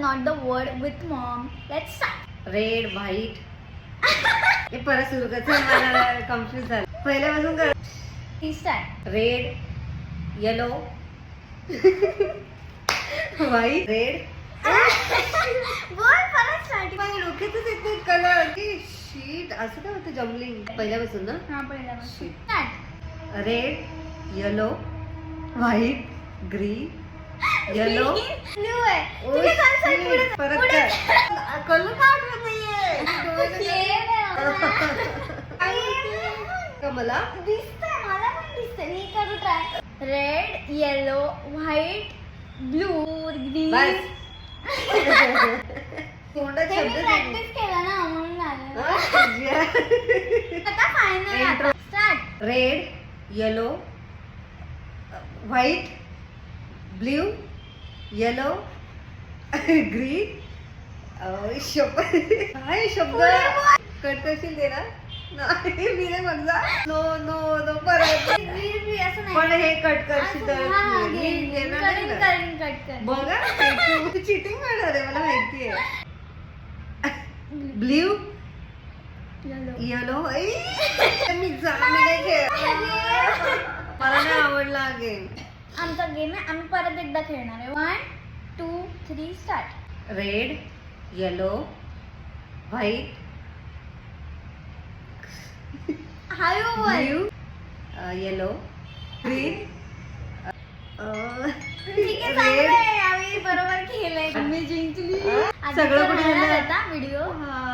not the word with mom. Let's start. Red white हे परत सुरू कर चल, मला कन्फ्युज झालं पहिल्यापासून कर. Please start. Red yellow white red बोल परत स्टार्टिंग. माझ्या डोक्यातच येते कलर की शीट असं काय होतं जमलिंग पहिल्यापासून ना. हा पहिल्यापासून. Start. Red yellow white green yellow Blue आहे. ओ, ठीक आहे, चल, चल, पुढे जा. परत पुढे कर. कलर का आठवत नाहीये का मला. दिसतंय मला पण दिसतंय. मी करू try. Red yellow white blue green. बस तोंडात ते मी शब्द प्रॅक्टिस केलं ना म्हणून झालं. आता final Intro. Start. Red yellow white blue yellow green काय शब्द कट करशील ते ना. नाही मी नाही बघा. नो नो नो परत असं नाही. पण हे कट करशील असं- तर हा, मी घेईन, देणार नाही करीन, ना. करीन, कट कर. बघा तू चिटिंग करणार आहे मला माहिती आहे. Blue yellow. येलो मी नाही खेळ मला नाही आवडला गेम. आमचा गेम आहे. आम्ही परत एकदा खेळणार आहे. 1 2 3 स्टार्ट. रेड येलो व्हाईट हळू बोल. ब्ल्यू येलो ग्रीन ठीक आहे, चांगलं आहे. आम्ही बरोबर खेळलंय. मी जिंकली. आता सगळं तर कुठे राहणार झालं? आता व्हिडिओ. हा